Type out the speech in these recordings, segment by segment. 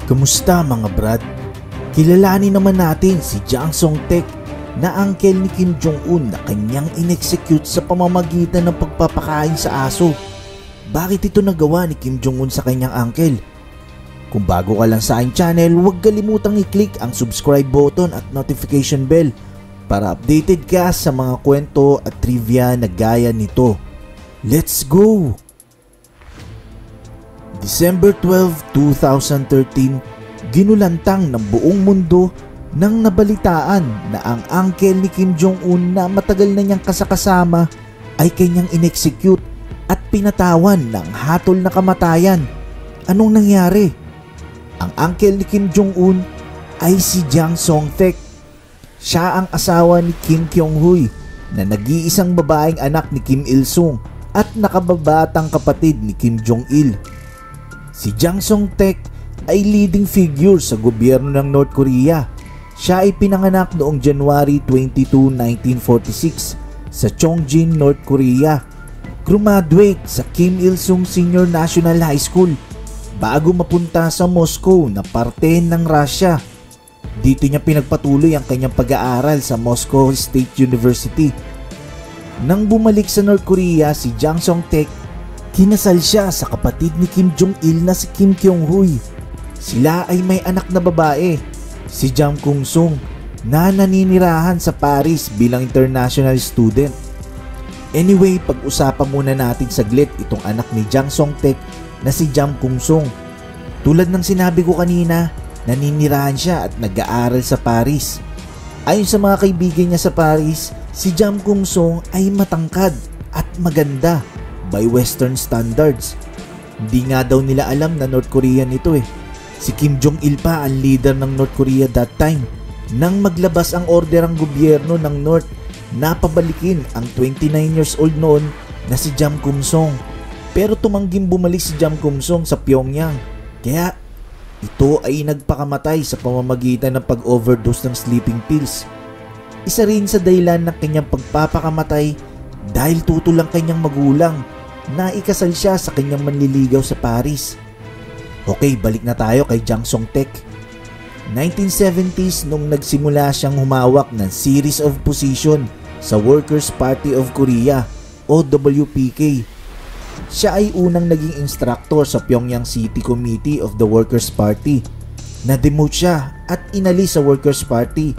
Kumusta mga brad? Kilalanin naman natin si Jang Song-taek na uncle ni Kim Jong-un na kanyang inexecute sa pamamagitan ng pagpapakain sa aso. Bakit ito nagawa ni Kim Jong-un sa kanyang uncle? Kung bago ka lang sa aking channel, huwag kalimutang i-click ang subscribe button at notification bell para updated ka sa mga kwento at trivia na gaya nito. Let's go! December 12, 2013, ginulantang ng buong mundo nang nabalitaan na ang uncle ni Kim Jong-un na matagal na niyang kasakasama ay kanyang inexecute at pinatawan ng hatol na kamatayan. Anong nangyari? Ang uncle ni Kim Jong-un ay si Jang Song-taek. Siya ang asawa ni Kim Kyung-hui na nag-iisang babaeng anak ni Kim Il-sung at nakababatang kapatid ni Kim Jong-il. Si Jang Song-taek ay leading figure sa gobyerno ng North Korea. Siya ay pinanganak noong January 22, 1946 sa Chongjin, North Korea. Graduate sa Kim Il-sung Senior National High School bago mapunta sa Moscow na parte ng Russia. Dito niya pinagpatuloy ang kanyang pag-aaral sa Moscow State University. Nang bumalik sa North Korea si Jang Song-taek, kinasal siya sa kapatid ni Kim Jong-il na si Kim Kyung-hui. Sila ay may anak na babae, si Jang Kung-sung, na naninirahan sa Paris bilang international student. Anyway, pag-usapan muna natin saglit itong anak ni Jang Song-taek na si Jang Kung-sung. Tulad ng sinabi ko kanina, naninirahan siya at nag-aaral sa Paris. Ayon sa mga kaibigan niya sa Paris, si Jang Kung-sung ay matangkad at maganda by Western standards. Hindi nga daw nila alam na North Korean ito eh. Si Kim Jong-il pa ang leader ng North Korea that time. Nang maglabas ang order ang gobyerno ng North na pabalikin ang 29 years old noon na si Jang Kung-sung. Pero tumangging bumalik si Jang Kung-sung sa Pyongyang. Kaya ito ay nagpakamatay sa pamamagitan ng pag-overdose ng sleeping pills. Isa rin sa dahilan ng kanyang pagpapakamatay dahil tutol ang kanyang magulang na ikasal siya sa kanyang manliligaw sa Paris. Okay, balik na tayo kay Jang Song-taek. 1970s nung nagsimula siyang humawak ng series of position sa Workers' Party of Korea o WPK. Siya ay unang naging instructor sa Pyongyang City Committee of the Workers' Party. Na-demote siya at inalis sa Workers' Party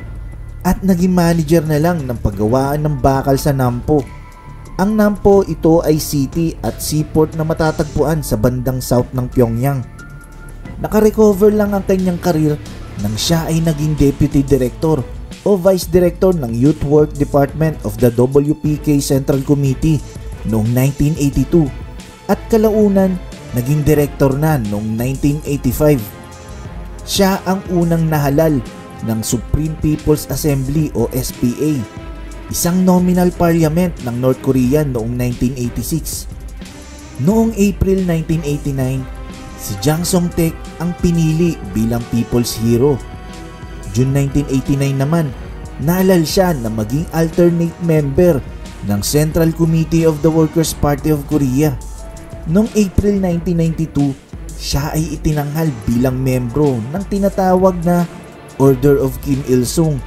at naging manager na lang ng paggawaan ng bakal sa Nampo. Ang Nampo ito ay city at seaport na matatagpuan sa bandang south ng Pyongyang. Nakarecover lang ang kanyang karir nang siya ay naging deputy director o vice director ng Youth Work Department of the WPK Central Committee noong 1982 at kalaunan naging director na noong 1985. Siya ang unang nahalal ng Supreme People's Assembly o SPA, isang nominal parliament ng North Korea noong 1986. Noong April 1989, si Jang Song-taek ang pinili bilang People's Hero. June 1989 naman, nahalal siya na maging alternate member ng Central Committee of the Workers' Party of Korea. Noong April 1992, siya ay itinanghal bilang membro ng tinatawag na Order of Kim Il-sung.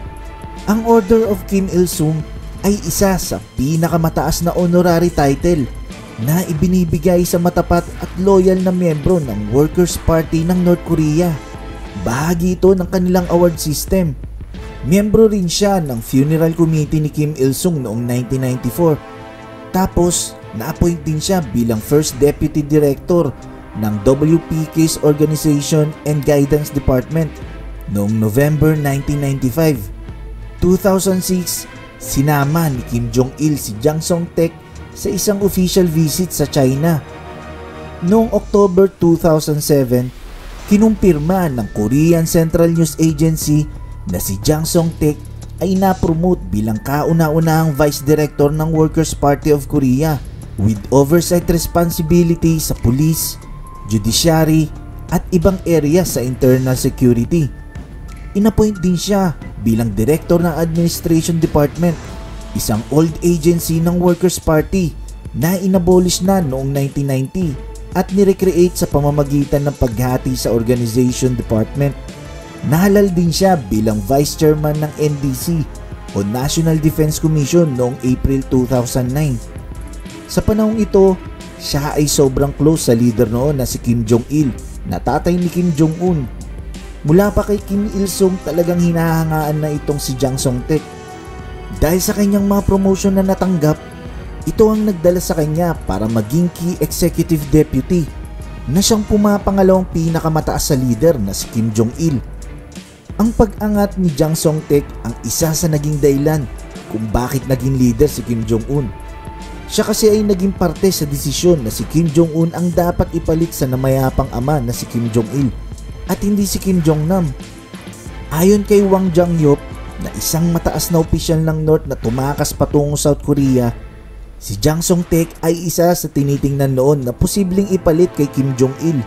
Ang Order of Kim Il-sung ay isa sa pinakamataas na honorary title na ibinibigay sa matapat at loyal na miyembro ng Workers' Party ng North Korea. Bahagi ito ng kanilang award system. Miyembro rin siya ng funeral committee ni Kim Il-sung noong 1994. Tapos, na-appoint din siya bilang first deputy director ng WPK's Organization and Guidance Department noong November 1995. 2006, sinama ni Kim Jong-il si Jang Song-taek sa isang official visit sa China. Noong October 2007, kinumpirma ng Korean Central News Agency na si Jang Song-taek ay na-promote bilang kauna-unahang Vice Director ng Workers' Party of Korea with oversight responsibility sa police, judiciary at ibang area sa internal security. Inappoint din siya bilang Director ng Administration Department, isang old agency ng Workers' Party na inabolish na noong 1990 at nirecreate sa pamamagitan ng paghati sa organization department. Nahalal din siya bilang Vice Chairman ng NDC o National Defense Commission noong April 2009. Sa panahong ito, siya ay sobrang close sa leader noon na si Kim Jong-il, na tatay ni Kim Jong-un. Mula pa kay Kim Il-sung talagang hinahangaan na itong si Jang Song-taek. Dahil sa kanyang mga promotion na natanggap, ito ang nagdala sa kanya para maging key executive deputy na siyang pumapangalawang pinakamataas sa leader na si Kim Jong-il. Ang pag-angat ni Jang Song-taek ang isa sa naging dahilan kung bakit naging leader si Kim Jong-un. Siya kasi ay naging parte sa desisyon na si Kim Jong-un ang dapat ipalit sa namayapang ama na si Kim Jong-il at hindi si Kim Jong-nam. Ayon kay Wang Jang-hyup na isang mataas na opisyal ng North na tumakas patungo South Korea, si Jang Song-taek ay isa sa tinitingnan noon na posibleng ipalit kay Kim Jong-il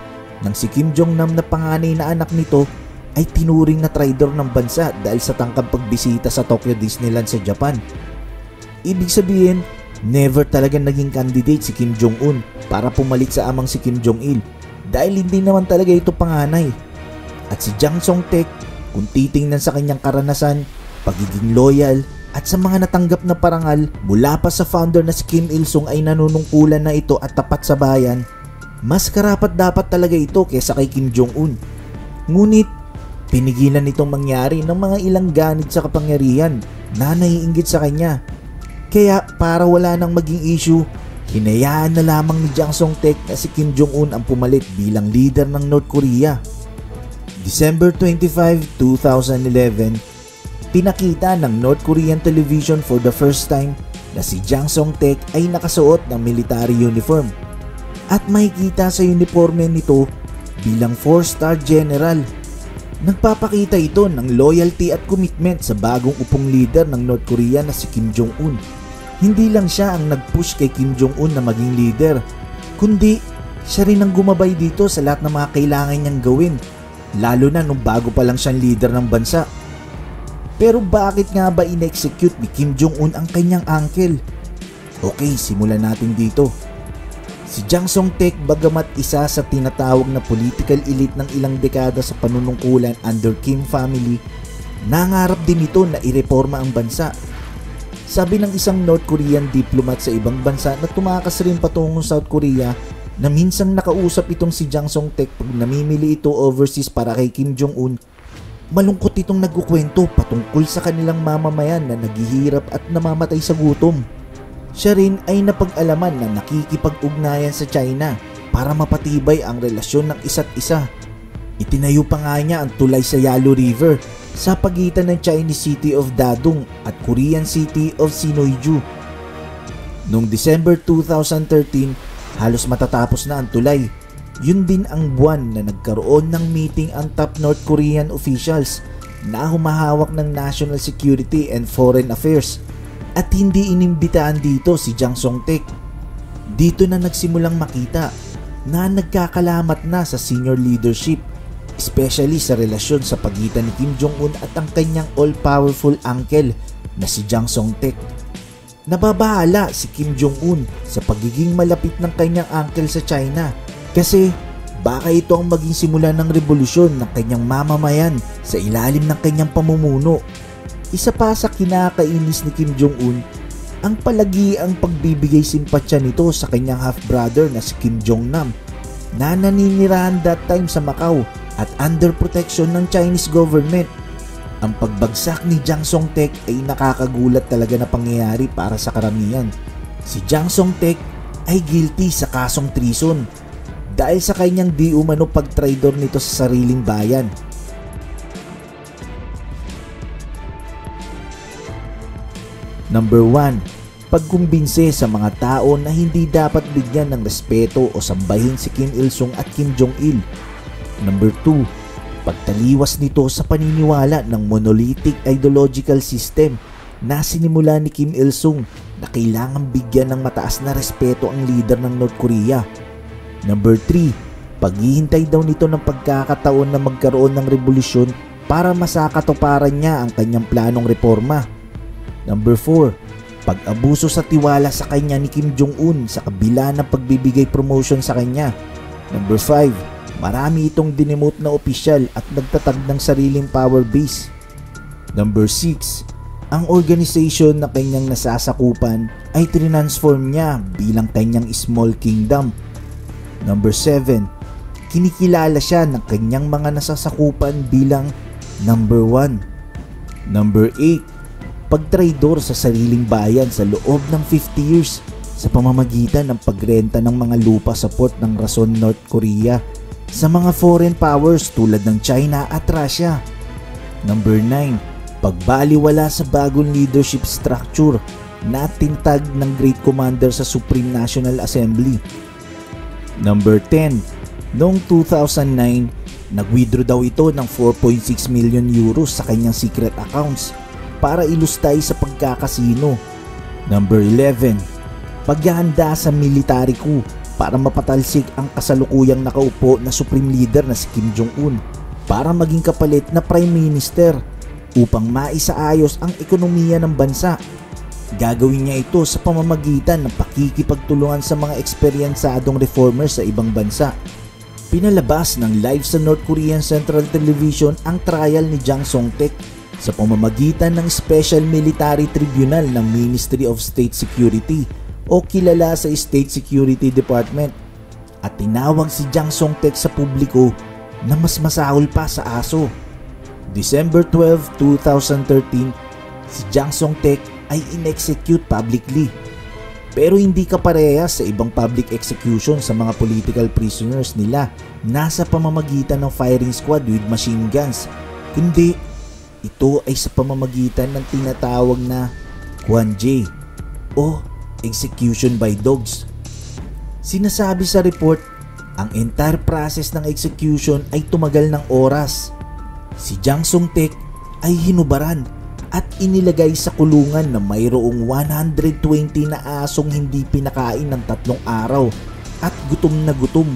nang si Kim Jong-nam na panganay na anak nito ay tinuring na traitor ng bansa dahil sa tangkang pagbisita sa Tokyo Disneyland sa Japan. Ibig sabihin, never talaga naging candidate si Kim Jong-un para pumalit sa amang si Kim Jong-il dahil hindi naman talaga ito panganay. At si Jang Song-taek, kung titingnan sa kanyang karanasan, pagiging loyal at sa mga natanggap na parangal mula pa sa founder na si Kim Il-sung ay nanunungkulan na ito at tapat sa bayan, mas karapat dapat talaga ito kaysa kay Kim Jong-un. Ngunit, pinigilan nitong mangyari ng mga ilang ganid sa kapangyarihan na naiinggit sa kanya. Kaya para wala nang maging issue, hinayaan na lamang ni Jang Song-taek na si Kim Jong-un ang pumalit bilang leader ng North Korea. December 25, 2011, pinakita ng North Korean television for the first time na si Jang Song-taek ay nakasuot ng military uniform at makikita sa uniforme nito bilang 4-star general. Nagpapakita ito ng loyalty at commitment sa bagong upong leader ng North Korea na si Kim Jong-un. Hindi lang siya ang nag-push kay Kim Jong-un na maging leader, kundi siya rin ang gumabay dito sa lahat ng mga kailangan niyang gawin, lalo na nung bago pa lang siyang leader ng bansa. Pero bakit nga ba in-execute ni Kim Jong-un ang kanyang uncle? Okay, simulan natin dito. Si Jang Song-taek, bagamat isa sa tinatawag na political elite ng ilang dekada sa panunungkulan under Kim family, nangarap din ito na ireforma ang bansa. Sabi ng isang North Korean diplomat sa ibang bansa na tumakas rin patungong South Korea na minsang nakausap itong si Jang Song-taek pag namimili ito overseas para kay Kim Jong-un, malungkot itong nagkukwento patungkol sa kanilang mamamayan na naghihirap at namamatay sa gutom. Siya rin ay napag-alaman na nakikipag-ugnayan sa China para mapatibay ang relasyon ng isa't isa. Itinayo pa nga niya ang tulay sa Yalu River sa pagitan ng Chinese city of Dadong at Korean city of Sinoiju. Noong December 2013, halos matatapos na ang tulay. Yun din ang buwan na nagkaroon ng meeting ang top North Korean officials na humahawak ng national security and foreign affairs. At hindi inimbitaan dito si Jang Song-taek. Dito na nagsimulang makita na nagkakalamat na sa senior leadership, especially sa relasyon sa pagitan ni Kim Jong-un at ang kanyang all-powerful uncle na si Jang Song-taek. Nababahala si Kim Jong-un sa pagiging malapit ng kanyang uncle sa China kasi baka ito ang maging simula ng revolusyon ng kanyang mamamayan sa ilalim ng kanyang pamumuno. Isa pa sa kinakainis ni Kim Jong-un, ang palagiang pagbibigay simpatsya nito sa kanyang half-brother na si Kim Jong-nam na naninirahan that time sa Macau at under protection ng Chinese government. Ang pagbagsak ni Jang Song-taek ay nakakagulat talaga na pangyayari para sa karamihan. Si Jang Song-taek ay guilty sa kasong treason dahil sa kanyang di umano pag-traidor nito sa sariling bayan. Number 1. Pagkumbinse sa mga tao na hindi dapat bigyan ng respeto o sambahin si Kim Il-sung at Kim Jong-il. Number 2. Pagtaliwas nito sa paniniwala ng monolithic ideological system na sinimula ni Kim Il-sung na kailangan bigyan ng mataas na respeto ang leader ng North Korea. Number 3. Paghihintay daw nito ng pagkakataon na magkaroon ng revolusyon para masakatuparan niya ang kanyang planong reforma. Number 4. Pag-abuso sa tiwala sa kanya ni Kim Jong-un sa kabila ng pagbibigay promotion sa kanya Number 5, marami itong dinemote na opisyal at nagtatag ng sariling power base. Number 6, ang organization na kanyang nasasakupan ay transform niya bilang kanyang small kingdom. Number 7, kinikilala siya ng kanyang mga nasasakupan bilang number 1. Number 8, pagtraidor sa sariling bayan sa loob ng 50 years sa pamamagitan ng pagrenta ng mga lupa sa port ng Rason, North Korea sa mga foreign powers tulad ng China at Russia. Number 9, pagbaliwala sa bagong leadership structure na tintag ng Great Commander sa Supreme National Assembly. Number 10, noong 2009, nag-withdraw daw ito ng 4.6 million euros sa kanyang secret accounts para ilustay sa pagkakasino. Number 11, paghahanda sa military coup para mapatalsik ang kasalukuyang nakaupo na supreme leader na si Kim Jong-un para maging kapalit na prime minister upang maisaayos ang ekonomiya ng bansa. Gagawin niya ito sa pamamagitan ng pakikipagtulungan sa mga eksperyensadong reformers sa ibang bansa. Pinalabas ng live sa North Korean Central Television ang trial ni Jang Song-taek sa pamamagitan ng Special Military Tribunal ng Ministry of State Security o kilala sa State Security Department, at tinawag si Jang Song-taek sa publiko na mas masahol pa sa aso. December 12, 2013, si Jang Song-taek ay in-execute publicly. Pero hindi kaparehas sa ibang public execution sa mga political prisoners nila nasa pamamagitan ng firing squad with machine guns, kundi ito ay sa pamamagitan ng tinatawag na Kwan-jae o execution by dogs. Sinasabi sa report, ang entire process ng execution ay tumagal ng oras. Si Jang Song-taek ay hinubaran at inilagay sa kulungan na mayroong 120 na asong hindi pinakain ng 3 araw at gutom na gutom.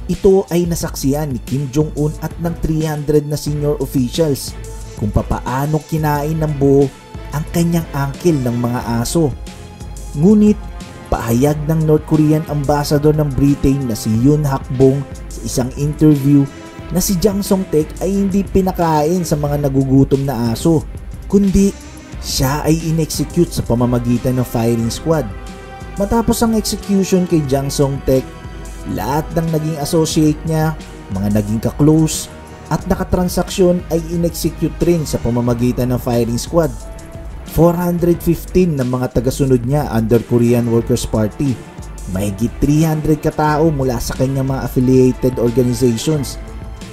Ito ay nasaksihan ni Kim Jong-un at ng 300 na senior officials kung papaano kinain ng buo ang kanyang angkel ng mga aso. Ngunit pahayag ng North Korean Ambassador ng Britain na si Yoon Hak-bong sa isang interview na si Jang Song-taek ay hindi pinakain sa mga nagugutom na aso, kundi siya ay in-execute sa pamamagitan ng firing squad. Matapos ang execution kay Jang Song-taek, lahat ng naging associate niya, mga naging ka-close at nakatransaksyon ay in-execute rin sa pamamagitan ng firing squad. 415 ng mga tagasunod niya under Korean Workers' Party, mahigit 300 katao mula sa kanyang mga affiliated organizations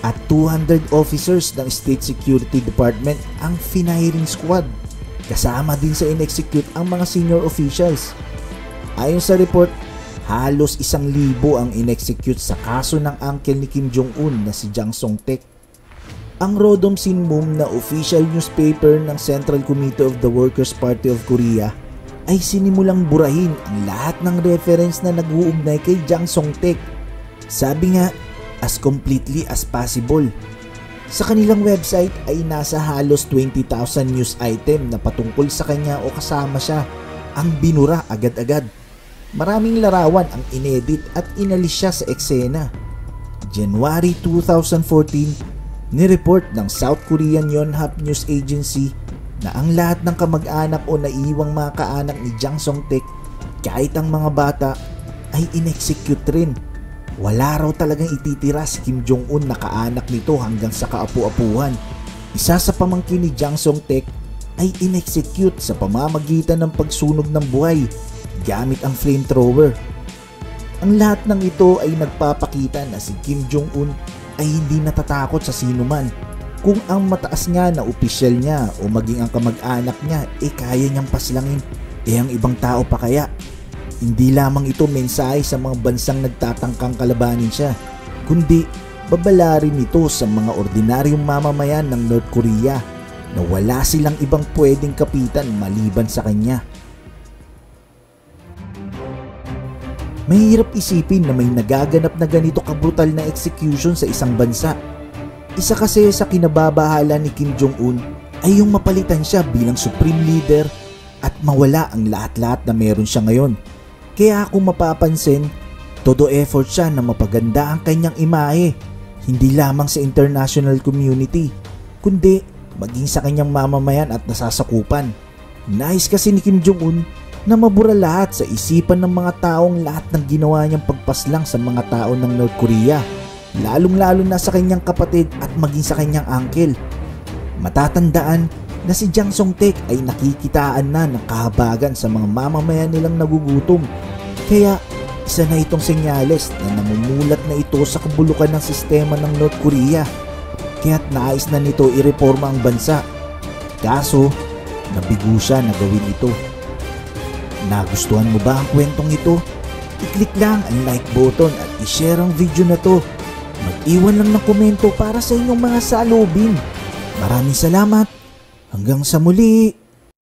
at 200 officers ng State Security Department ang firing squad. Kasama din sa in-execute ang mga senior officials. Ayon sa report, halos 1,000 ang in-execute sa kaso ng uncle ni Kim Jong-un na si Jang Song-taek. Ang Rodom Sinmun na official newspaper ng Central Committee of the Workers' Party of Korea ay sinimulang burahin ang lahat ng reference na nag-uugnay kay Jang Song-taek. Sabi nga, as completely as possible. Sa kanilang website ay nasa halos 20,000 news item na patungkol sa kanya o kasama siya ang binura agad-agad. Maraming larawan ang inedit at inalis siya sa eksena. January 2014, nireport ng South Korean Yonhap News Agency na ang lahat ng kamag-anak o naiwang mga kaanak ni Jang Song-taek, kahit ang mga bata, ay in-execute rin. Wala raw talagang ititira si Kim Jong-un na kaanak nito hanggang sa kaapu-apuhan. Isa sa pamangkin ni Jang Song-taek ay in-execute sa pamamagitan ng pagsunog ng buhay gamit ang flamethrower. Ang lahat ng ito ay nagpapakita na si Kim Jong-un ay hindi natatakot sa sinuman. Kung ang mataas nga na opisyal niya o maging ang kamag-anak niya kaya niyang paslangin, ang ibang tao pa kaya? Hindi lamang ito mensahe sa mga bansang nagtatangkang kalabanin siya, kundi babala rin ito sa mga ordinaryong mamamayan ng North Korea na wala silang ibang pwedeng kapitan maliban sa kanya. Mahirap isipin na may nagaganap na ganito kabrutal na execution sa isang bansa. Isa kasi sa kinababahala ni Kim Jong-un ay yung mapalitan siya bilang supreme leader at mawala ang lahat-lahat na meron siya ngayon. Kaya kung mapapansin, todo effort siya na mapaganda ang kanyang imahe, hindi lamang sa international community, kundi maging sa kanyang mamamayan at nasasakupan. Nais kasi ni Kim Jong-un na mabura lahat sa isipan ng mga taong lahat ng ginawa niyang pagpaslang sa mga tao ng North Korea, lalong-lalo na sa kanyang kapatid at maging sa kanyang uncle. Matatandaan na si Jang Song-taek ay nakikitaan na ng kahabagan sa mga mamamayan nilang nagugutom, kaya isa na itong senyales na namumulat na ito sa kabulukan ng sistema ng North Korea, kaya't nais na nito ireforma ang bansa. Kaso, nabigo siya na gawin ito. Nagustuhan mo ba ang kwentong ito? I-click lang ang like button at i-share ang video na to. Mag-iwan lang ng komento para sa inyong mga salubin. Maraming salamat. Hanggang sa muli.